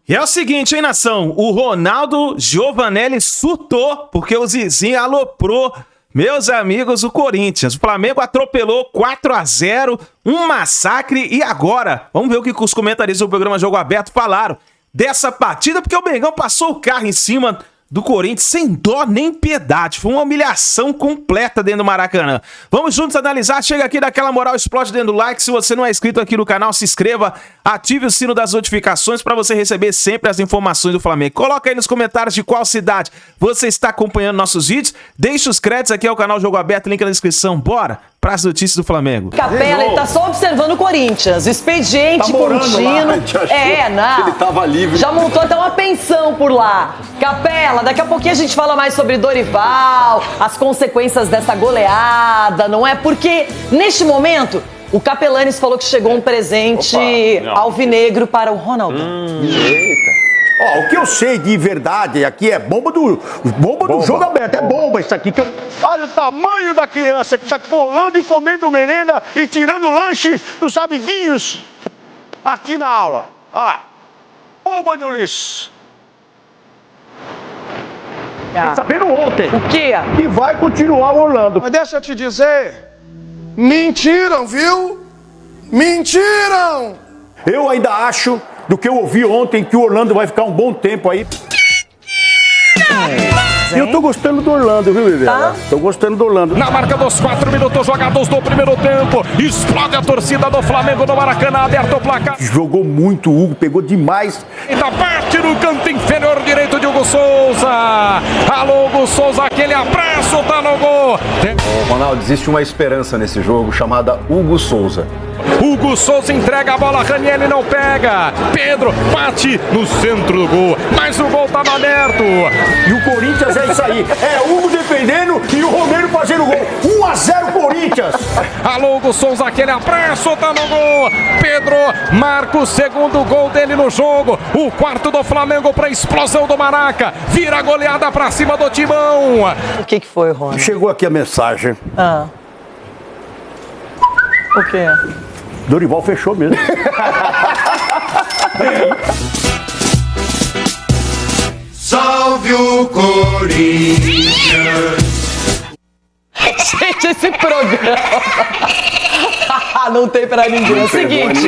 E é o seguinte, hein, nação? O Ronaldo Giovanelli surtou porque o Zizinho aloprou, meus amigos, o Corinthians. O Flamengo atropelou 4-0, um massacre. E agora, vamos ver o que os comentaristas do programa Jogo Aberto falaram dessa partida, porque o Mengão passou o carro em cima do Corinthians sem dó nem piedade. Foi uma humilhação completa dentro do Maracanã. Vamos juntos analisar. Chega aqui, dá aquela moral, explode dentro do like. Se você não é inscrito aqui no canal, se inscreva, ative o sino das notificações para você receber sempre as informações do Flamengo. Coloca aí nos comentários de qual cidade você está acompanhando nossos vídeos. Deixe os créditos aqui ao canal Jogo Aberto, link na descrição. Bora para as notícias do Flamengo. Capela, ele tá só observando o Corinthians. O expediente contínuo. Ele tava livre. Já montou até uma pensão por lá. Capela, daqui a pouquinho a gente fala mais sobre Dorival, as consequências dessa goleada, não é? Porque, neste momento, o Capelanes falou que chegou um presente alvinegro para o Ronaldão. Eita. Ó, o que eu sei de verdade aqui é bomba do Jogo Aberto. É bomba isso aqui. Olha o tamanho da criança que tá colando e comendo merenda e tirando lanche dos amiguinhos aqui na aula. Ó, bomba do lixo. Fiquei sabendo ontem. O quê? E vai continuar o Orlando. Mas deixa eu te dizer, mentiram, viu? Mentiram! Eu ainda acho, do que eu ouvi ontem, que o Orlando vai ficar um bom tempo aí. Eu tô gostando do Orlando, viu, Viviana? Tô gostando do Orlando. Na marca dos 4 minutos jogados do primeiro tempo, explode a torcida do Flamengo no Maracanã, aberto o placar. Jogou muito, o Hugo pegou demais. Ainda bate no canto inferior direito de Hugo Souza. Alô, Hugo Souza, aquele abraço, tá no gol. Ô, Ronaldo, existe uma esperança nesse jogo chamada Hugo Souza. Hugo Souza entrega a bola, Ranieri não pega. Pedro bate no centro do gol, mas o gol tava aberto. E o Corinthians é isso aí. É Hugo defendendo e o Romero fazendo gol. 1-0 Corinthians. Alô, Hugo Souza, aquele abraço, tá no gol. Pedro marca o segundo gol dele no jogo. O quarto do Flamengo pra explosão do Maraca. Vira a goleada pra cima do Timão. O que foi, Rony? Chegou aqui a mensagem. O quê? Dorival fechou mesmo. Salve o Corinthians! Gente, esse programa não tem pra ninguém. É o seguinte,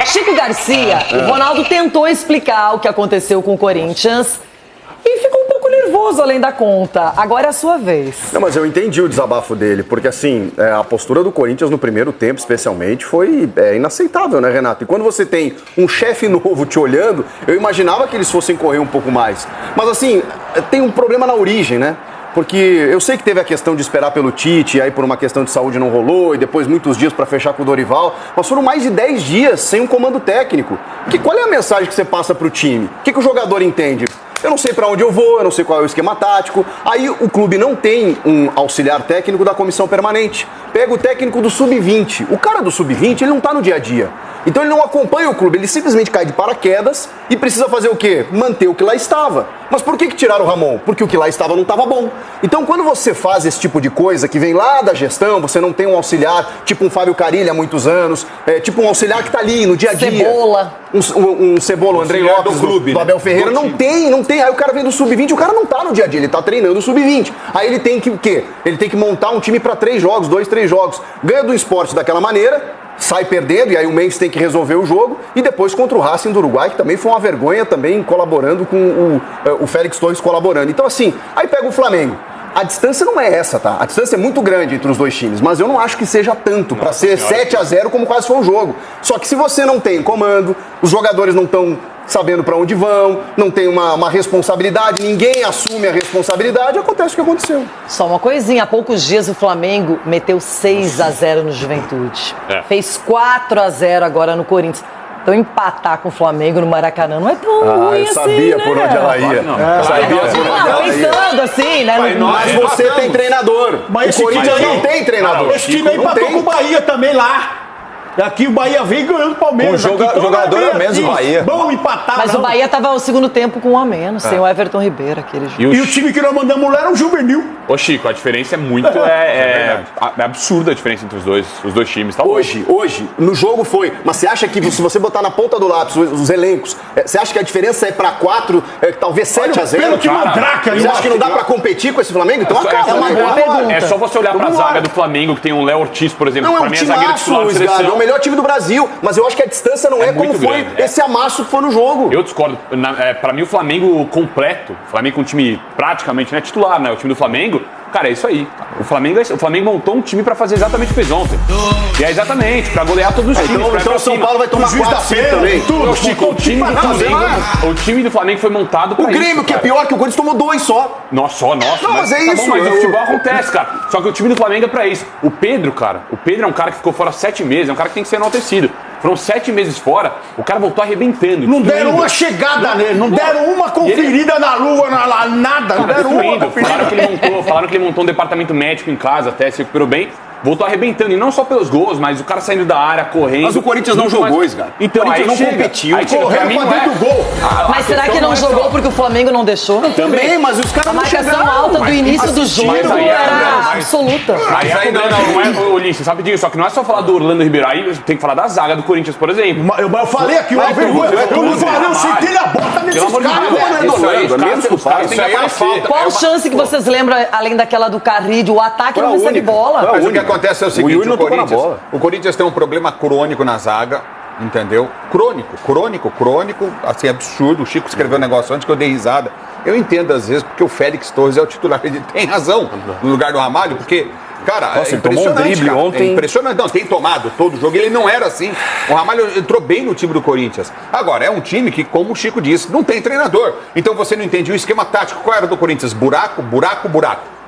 Chico Garcia, o Ronaldo tentou explicar o que aconteceu com o Corinthians e ficou um pouco nervoso além da conta. Agora é a sua vez. Não, mas eu entendi o desabafo dele, porque assim, a postura do Corinthians no primeiro tempo, especialmente, foi inaceitável, né, Renato? E quando você tem um chefe novo te olhando, eu imaginava que eles fossem correr um pouco mais. Mas assim, tem um problema na origem, né? Porque eu sei que teve a questão de esperar pelo Tite, aí por uma questão de saúde não rolou, e depois muitos dias para fechar com o Dorival, mas foram mais de 10 dias sem um comando técnico. Qual é a mensagem que você passa pro time? O que o jogador entende? Eu não sei para onde eu vou, eu não sei qual é o esquema tático. Aí o clube não tem um auxiliar técnico da comissão permanente. Pega o técnico do sub-20. O cara do sub-20, ele não tá no dia a dia. Então ele não acompanha o clube, ele simplesmente cai de paraquedas e precisa fazer o quê? Manter o que lá estava. Mas por que tiraram o Ramon? Porque o que lá estava não estava bom. Então quando você faz esse tipo de coisa que vem lá da gestão, você não tem um auxiliar, tipo um Fábio Carilli há muitos anos, tipo um auxiliar que tá ali no dia a dia. Cebola. Um Cebola, o Andrei Lopes, do clube, do Abel Ferreira. Não tem. Aí o cara vem do sub-20, o cara não tá no dia a dia, ele tá treinando o sub-20. Aí ele tem que o quê? Ele tem que montar um time para 3 jogos, 2, 3 jogos. Ganha do esporte daquela maneira, sai perdendo, e aí o Mendes tem que resolver o jogo, e depois contra o Racing do Uruguai, que também foi uma vergonha, também colaborando com o Félix Torres colaborando. Então assim, aí pega o Flamengo. A distância não é essa, tá? A distância é muito grande entre os dois times, mas eu não acho que seja tanto para ser 7-0 como quase foi o jogo. Só que se você não tem comando, os jogadores não estão sabendo para onde vão, não tem uma responsabilidade, ninguém assume a responsabilidade, acontece o que aconteceu. Só uma coisinha, há poucos dias o Flamengo meteu 6-0 no Juventude. Fez 4-0 agora no Corinthians. Então empatar com o Flamengo no Maracanã não é tão ruim eu sabia assim, por né? onde ela ia. Sabia por onde ela ia. Pensando assim, né? Mas você tem treinador. Mas o Corinthians não tem treinador. Esse time aí empatou com o Bahia também lá. Aqui o Bahia vem ganhando o Palmeiras. Com jogador a menos o Bahia. Vamos empatar. Mas o Bahia tava no segundo tempo com um a menos, sem o Everton Ribeiro, aquele jogo. E o time que nós mandamos lá era o Juvenil. Ô, Chico, a diferença é muito. É absurda a diferença entre os dois times. Tá Hoje, no jogo foi. Mas você acha que se você botar na ponta do lápis os elencos, você acha que a diferença é pra 4, talvez 7-0? Pelo que mandraca. Você acha que não dá pra competir com esse Flamengo? Então acaba. É uma boa pergunta. É só você olhar pra zaga do Flamengo, que tem um Léo Ortiz, por exemplo. Não, é pra um mim é zagueiro titular timaço, de seleção. é o melhor time do Brasil, mas eu acho que a distância não é como muito foi grande, esse amasso que foi no jogo. Eu discordo. Pra mim, o Flamengo completo, o Flamengo com um time praticamente titular, né? O time do Flamengo, cara, é isso aí. O Flamengo montou um time pra fazer exatamente o que fez ontem. E é exatamente, pra golear todos os times. Então o São Paulo vai tomar 4-5 também. Chico, o time do Flamengo foi montado pra O Grêmio, que é pior que o Corinthians, tomou 2 só. Nossa. Não, mas é isso. Mas o futebol acontece, cara. Só que o time do Flamengo é pra isso. O Pedro é um cara que ficou fora 7 meses, é um cara que tem que ser enaltecido. Foram 7 meses fora, o cara voltou arrebentando. Não deram uma chegada nele, não deram uma conferida na lua, nada. Não deram uma conferida. Falaram que ele montou um departamento médico em casa, até se recuperou bem. Voltou arrebentando, e não só pelos gols, mas o cara saindo da área, correndo. Mas o Corinthians não jogou, cara. Então, o Corinthians não competiu. Correndo pra dentro do gol. Mas será que não jogou porque o Flamengo não deixou? Também, mas os caras A não marcação chegaram. alta do início do jogo mas aí era absoluta. Mas aí não é, Ulisses, rapidinho, só que não é só falar do Orlando Ribeiro, aí tem que falar da zaga do Corinthians, por exemplo. Mas eu falei aqui, uma vergonha. Eu não falei, eu sentei na bota nesses caras, velho. Qual chance que vocês lembram, além daquela do Carrilho, o ataque não recebe bola? Mas o que acontece é o seguinte, Yuri não tocou na bola. o Corinthians tem um problema crônico na zaga, entendeu? Crônico, assim, absurdo. O Chico escreveu um negócio antes que eu dei risada. Eu entendo às vezes porque o Félix Torres é o titular, ele tem razão no lugar do Ramalho, porque... Cara, Nossa, é impressionante, tomou um drible cara. ontem. É impressionante. Não, tem tomado todo o jogo. Ele não era assim. O Ramalho entrou bem no time do Corinthians. Agora, é um time que, como o Chico disse, não tem treinador. Então você não entende o esquema tático. Qual era do Corinthians? Buraco.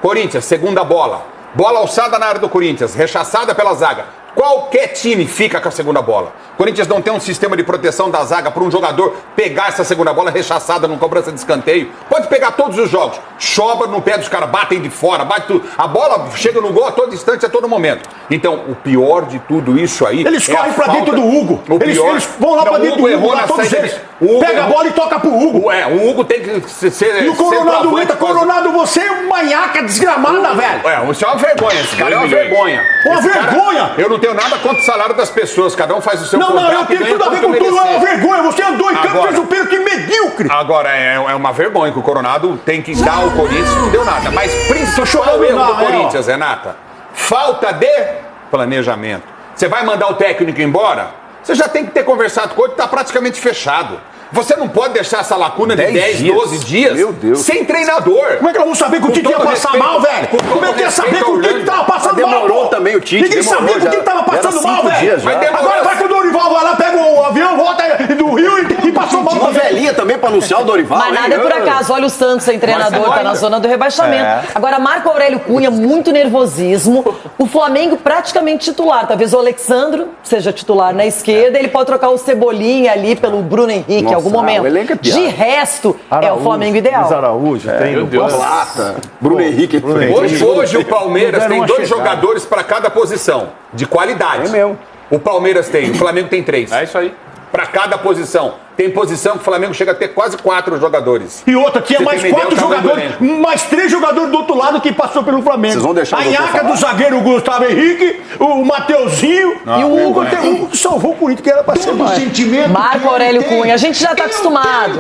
Corinthians, segunda bola. Bola alçada na área do Corinthians, rechaçada pela zaga. Qualquer time fica com a segunda bola. O Corinthians não tem um sistema de proteção da zaga para um jogador pegar essa segunda bola rechaçada numa cobrança de escanteio. Pode pegar todos os jogos. Chobra no pé dos caras, batem de fora, bate tudo. A bola chega no gol a todo instante, a todo momento. Então, o pior de tudo isso aí... Eles correm pra dentro do Hugo. Eles vão lá pra dentro do Hugo. Pega a bola e toca pro Hugo. O Hugo tem que ser... E o Coronado entra. Coronado, você é uma manhaca desgramada, velho. Isso é uma vergonha. Esse cara é uma vergonha. Uma vergonha. Eu não tenho nada contra o salário das pessoas. Cada um faz o seu contrato. Não, eu tenho tudo a ver com tudo. É uma vergonha. Você andou em campo e fez um pênalti medíocre. Agora, é uma vergonha que o Coronado tem que dar ao Corinthians. Não deu nada. Mas principal erro do Corinthians, Renata, falta de planejamento. Você vai mandar o técnico embora? Você já tem que ter conversado com ele, está praticamente fechado. Você não pode deixar essa lacuna de 10, 12 dias Meu Deus. sem treinador. Como é que nós vamos saber que o Tite ia passar mal, velho? Como é que ia saber que o Tite tava passando mal? Demorou também o Tite. Ninguém sabia que o Tite tava passando mal, velho. Agora vai que o Dorival vai lá, pega o avião, volta do Rio e passou mal. Uma velhinha também pra anunciar o Dorival. Mas nada é por acaso. Olha o Santos sem treinador, tá na zona do rebaixamento. Agora, Marco Aurélio Cunha, muito nervosismo. O Flamengo praticamente titular. Talvez o Alexandro seja titular na esquerda. Ele pode trocar o Cebolinha ali pelo Bruno Henrique em algum momento. O elenco é piada. De resto, é o Flamengo ideal. Luiz Araújo, tem meu no Deus. banco. Plata. Bruno Henrique. Hoje o Palmeiras Não deram tem uma 2 chegada. jogadores para cada posição, de qualidade. É mesmo. O Palmeiras tem, o Flamengo tem 3. É isso aí. Para cada posição. Tem posição que o Flamengo chega a ter quase 4 jogadores. E outra, tinha Você mais tem uma ideia 4 do tamanho do jogadores, mais 3 jogadores do outro lado que passou pelo Flamengo. Vocês vão deixar o a doutor Nhaca falar? do zagueiro Gustavo Henrique, o Mateuzinho e o Hugo. Tem um que salvou o Corinthians, que era pra ser mais. Marco Aurélio Cunha, a gente já tá acostumado.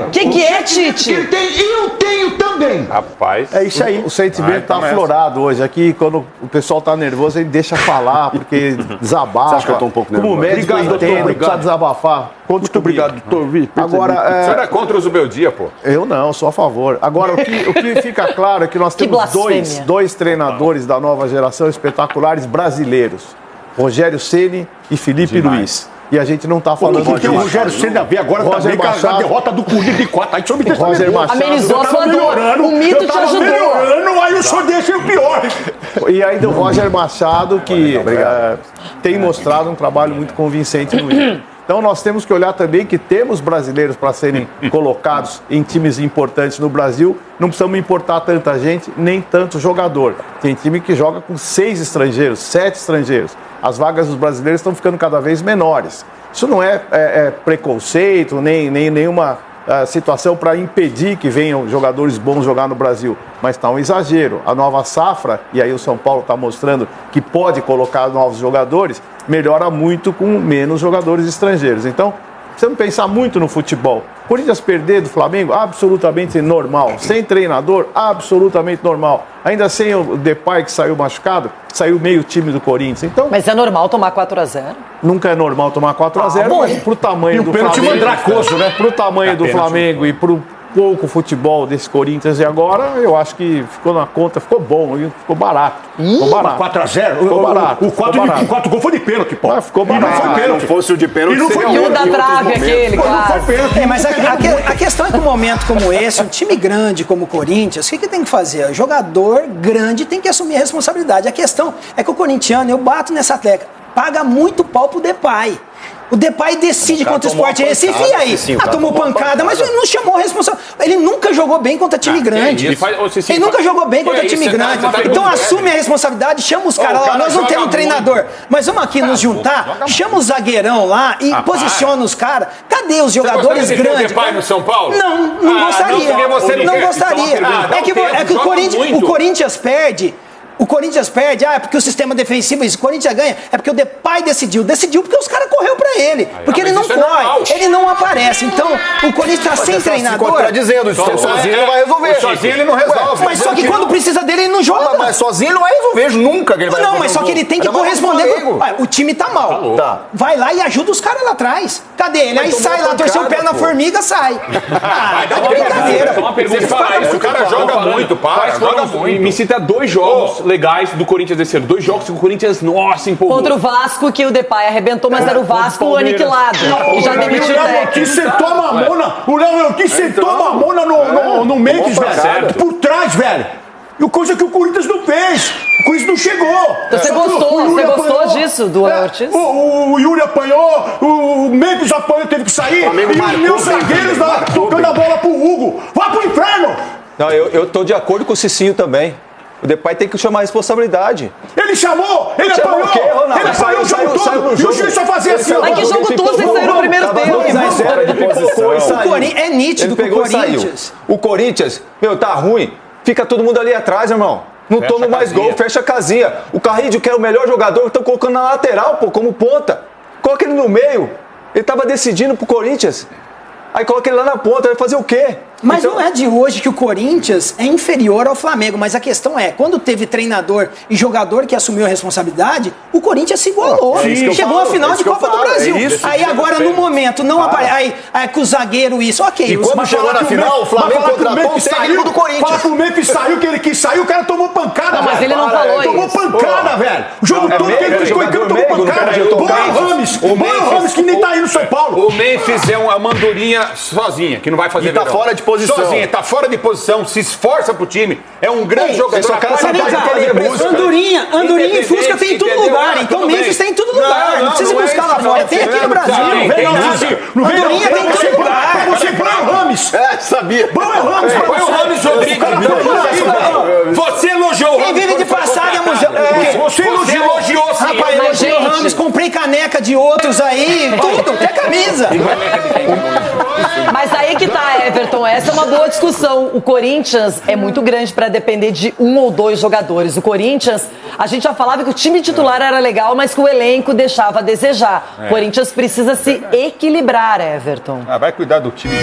O que é, Tite? Eu tenho também. Rapaz. É isso aí. O sentimento tá aflorado hoje. Aqui, quando o pessoal tá nervoso, ele deixa falar, porque desabafa. Você acha que eu tô um pouco Como nervoso? médico, eu entendo, precisa desabafar. Muito obrigado, doutor Vitor. Agora, Você era contra o Zubeldia, pô. eu não, sou a favor. Agora, o que fica claro é que nós Que temos blasfêmia. dois treinadores da nova geração espetaculares brasileiros. Rogério Ceni e Felipe Luiz. E a gente não tá falando O que tem o disso. Rogério Ceni a ver agora Roger também com a Machado. derrota do Corinthians de 4. Aí o senhor me deixa Roger nervoso. Machado. Amenizou a Eu tava sua dor. melhorando, O mito eu te tava ajudou. melhorando, aí o senhor deixa o pior. E ainda o Roger Machado, que tem mostrado um trabalho muito convincente no Inter. Então nós temos que olhar também que temos brasileiros para serem colocados em times importantes no Brasil. Não precisamos importar tanta gente, nem tanto jogador. Tem time que joga com 6 estrangeiros, 7 estrangeiros. As vagas dos brasileiros estão ficando cada vez menores. Isso não é preconceito, nem nenhuma situação para impedir que venham jogadores bons jogar no Brasil. Mas está um exagero. A nova safra, e aí o São Paulo está mostrando que pode colocar novos jogadores, melhora muito com menos jogadores estrangeiros. Então, precisamos pensar muito no futebol. Corinthians perder do Flamengo, absolutamente normal. Sem treinador, absolutamente normal. Ainda sem o Depay, que saiu machucado, saiu meio time do Corinthians. Então, Mas é normal tomar 4-0? Nunca é normal tomar 4-0, mas pro tamanho do pênalti Flamengo, mandracoso, né? Pro tamanho do Flamengo e pro pouco futebol desse Corinthians de agora, eu acho que ficou na conta, ficou bom, ficou barato. Ficou barato. 4-0? Ficou barato. O 4 gols foi de pênalti, pô. Mas ficou E não barato. foi Se pênalti. não fosse o de pênalti, E não foi seria E o outro da em outros trave, momentos. aquele, Pô, não claro. foi pênalti. Mas a questão é que um momento como esse, um time grande como o Corinthians, o que tem que fazer? O jogador grande tem que assumir a responsabilidade. A questão é que o corintiano, eu bato nessa tecla, paga muito pau pro Depay. O Depay decide contra o Sport Recife, e aí? Tomou pancada, mas ele não chamou a responsabilidade. Ele nunca jogou bem contra time grande. Ele nunca jogou bem contra time grande. Então assume a responsabilidade, chama os caras lá. Nós não temos um treinador, mas vamos aqui nos juntar, chama o zagueirão lá e posiciona os caras. Cadê os jogadores grandes? Depay no São Paulo? Não gostaria. Não gostaria. É que o Corinthians perde. O Corinthians perde, é porque o sistema defensivo, o Corinthians ganha, é porque o Depay decidiu porque os caras correram pra ele, porque ele não corre, ele não aparece, então o Corinthians tá sem treinador. Contradizendo, sozinho não vai resolver. Sozinho ele não resolve. Mas só que quando precisa dele, ele não joga. Mas sozinho não vai resolver nunca que ele vai Não, resolver mas só um que ele jogo. tem que Ainda mais corresponder. no Flamengo. O time tá mal. Tá. Vai lá e ajuda os caras lá atrás. Cadê ele? Aí tomou sai lá, torceu o pé pancada, na pô. formiga, sai. Tá de brincadeira. Só uma pergunta. O cara joga muito, joga muito. Me cita 2 jogos legais do Corinthians desse ano. 2 jogos que o Corinthians, nossa, empolgou. Contra o Vasco, que o Depay arrebentou, mas era o Vasco aniquilado. E já demitiu o O Léo Ortiz técnico. sentou a mamona. O Léo Ortiz sentou a mamona no Mendes, velho. Por trás, velho. E coisa que o Corinthians não fez. O Corinthians não chegou. Você Só que gostou? o Yuri Você gostou apanhou. disso, do Léo Ortiz? O Yuri apanhou, o Mendes apanhou, teve que sair. Flamengo E os marcou meus bem, zagueiros lá, marcou tocando bem. a bola pro Hugo. Vai pro inferno. Não, eu tô de acordo com o Cicinho também. O Depay tem que chamar a responsabilidade. Ele chamou, ele Chamou apanhou. o quê, Ronaldo? Ele apanhou o jogo Saiu todo. no E o jogo. juiz só fazia assim. Ele Mas que jogo todo vocês saíram no primeiro tempo? Ele pipocou e saiu. É nítido que o Ele pegou e saiu. Corinthians... O Corinthians, tá ruim. Fica todo mundo ali atrás, irmão. Não toma mais gol, fecha a casinha. O Carrillo, que é o melhor jogador, estão colocando na lateral, pô, como ponta. Coloca ele no meio. Ele tava decidindo pro Corinthians. Aí coloca ele lá na ponta, vai fazer o quê? Mas Então- não é de hoje que o Corinthians é inferior ao Flamengo, mas a questão é, quando teve treinador e jogador que assumiu a responsabilidade, o Corinthians se igualou. É isso que eu Chegou falo, à final é isso de que eu Copa do falo, Brasil. é isso. Aí agora, no momento, não aparece. Aí com o zagueiro isso, ok. E os- quando mas chegou falar na que o final, o Flamengo contratou o técnico do Corinthians. Fala que o Memphis saiu, que ele quis sair, o cara tomou pancada, Não, mas velho. ele não falou Tomou isso. pancada, velho. O jogo todo que ele ficou em campo tomou pancada. Põe o Rames. Põe o Rames que nem tá aí no São Paulo. O Memphis é uma mandurinha sozinha, que não vai fazer E tá verão. fora de posição. Sozinha, tá fora de posição, se esforça pro time. É um grande jogador. esse cara Mas sabe vem cá, fazer música. Andorinha e Fusca tem em todo Entendeu? lugar. Ah, Então tudo Memphis bem. tem em todo lugar. Não precisa não é buscar lá isso, fora. não. Tem aqui no Não, Brasil. não, Vem não, não vem Andorinha não. tem em Você todo lugar. pra você põe o Rames. Sabia. Põe o Rames. pra Põe o você. Rames Rodrigues. Você elogiou o Quem Rames. vive de passagem é museu. Você elogiou sim. Rapaz, Mas, elogiei o gente- Rames, comprei caneca de outros aí, tudo, até camisa. Mas aí que tá, Everton, essa é uma boa discussão. O Corinthians é muito grande pra depender de 1 ou 2 jogadores. O Corinthians, a gente já falava que o time titular era legal, mas que o elenco deixava a desejar. O Corinthians precisa se equilibrar, Everton. Vai cuidar do time.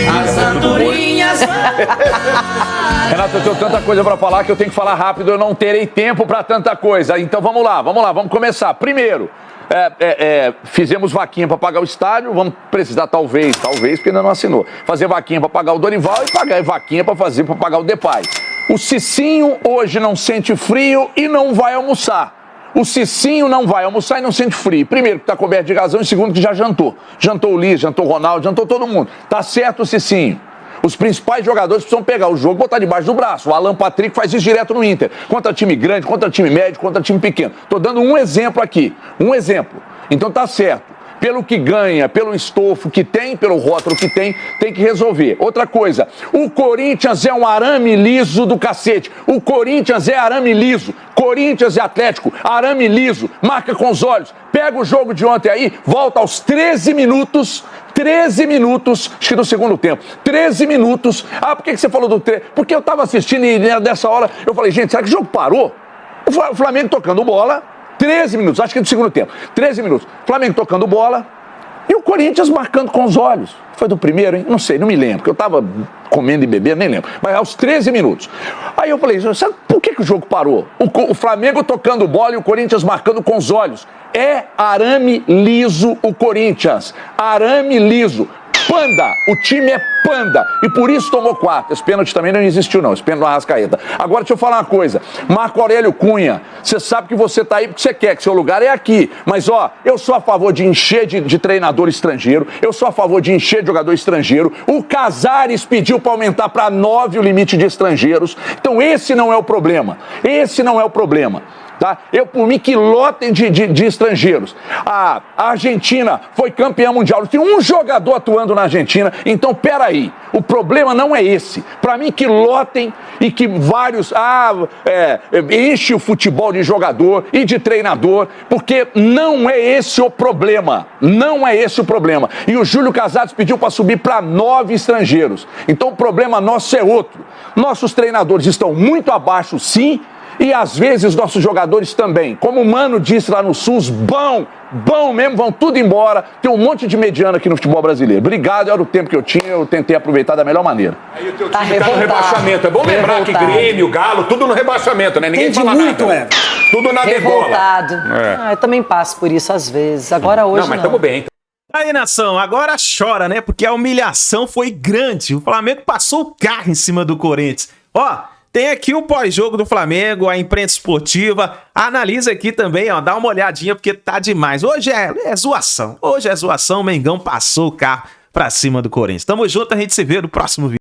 Renato, eu tenho tanta coisa pra falar que eu tenho que falar rápido, eu não terei tempo pra tanta coisa. Então vamos lá, vamos começar. Primeiro, fizemos vaquinha pra pagar o estádio, vamos precisar talvez, porque ainda não assinou, fazer vaquinha pra pagar o Dorival e pagar vaquinha pra pagar o Depay. O Cicinho hoje não sente frio e não vai almoçar. O Cicinho não vai almoçar e não sente frio. Primeiro, que está coberto de razão, e segundo, que já jantou. Jantou o Liz, jantou o Ronaldo, jantou todo mundo. Tá certo o Cicinho. Os principais jogadores precisam pegar o jogo e botar debaixo do braço. O Alan Patrick faz isso direto no Inter. Contra time grande, contra time médio, contra time pequeno. Tô dando um exemplo aqui. Um exemplo. Então tá certo. pelo que ganha, pelo estofo que tem, pelo rótulo que tem que resolver. Outra coisa, o Corinthians é um arame liso do cacete. O Corinthians é arame liso. Corinthians e Atlético, arame liso, marca com os olhos. Pega o jogo de ontem aí, volta aos 13 minutos, acho que do segundo tempo. 13 minutos. Ah, por que você falou do 13? Porque eu tava assistindo e nessa hora eu falei, gente, será que o jogo parou? O Flamengo tocando bola, 13 minutos, acho que é do segundo tempo. 13 minutos. Flamengo tocando bola e o Corinthians marcando com os olhos. Foi do primeiro, hein? Não sei, não me lembro, porque eu tava comendo e bebendo, nem lembro. Mas aos 13 minutos. Aí eu falei, sabe por que o jogo parou? O Flamengo tocando bola e o Corinthians marcando com os olhos. É arame liso o Corinthians. Arame liso. Panda, o time é panda e por isso tomou 4. Esse pênalti também não existiu não, esse pênalti do Arrascaeta. Agora deixa eu falar uma coisa, Marco Aurélio Cunha, você sabe que você tá aí porque você quer, que seu lugar é aqui, mas ó, eu sou a favor de encher de treinador estrangeiro, eu sou a favor de encher de jogador estrangeiro, o Casares pediu para aumentar para 9 o limite de estrangeiros, então esse não é o problema, tá? Eu, por mim, que lotem de estrangeiros. A Argentina foi campeã mundial. Tem um jogador atuando na Argentina. Então, peraí. O problema não é esse. Para mim, que lotem e que vários... enche o futebol de jogador e de treinador, porque não é esse o problema. Não é esse o problema. E o Júlio Casares pediu para subir para 9 estrangeiros. Então, o problema nosso é outro. Nossos treinadores estão muito abaixo, sim, e às vezes nossos jogadores também. Como o Mano disse lá no SUS, bom mesmo, vão tudo embora. Tem um monte de mediano aqui no futebol brasileiro. Obrigado, era o tempo que eu tinha, eu tentei aproveitar da melhor maneira. Aí o teu time tá no rebaixamento. É bom lembrar que Grêmio, Galo, tudo no rebaixamento, né? Ninguém fala nada. Tudo na degola. Eu também passo por isso às vezes. Agora hoje não. Mas tamo bem. Aí, nação, agora chora, né? Porque a humilhação foi grande. O Flamengo passou o carro em cima do Corinthians. Ó, tem aqui o pós-jogo do Flamengo, a imprensa esportiva. Analisa aqui também, ó. Dá uma olhadinha, porque tá demais. Hoje é zoação. Hoje é zoação. O Mengão passou o carro pra cima do Corinthians. Tamo junto, a gente se vê no próximo vídeo.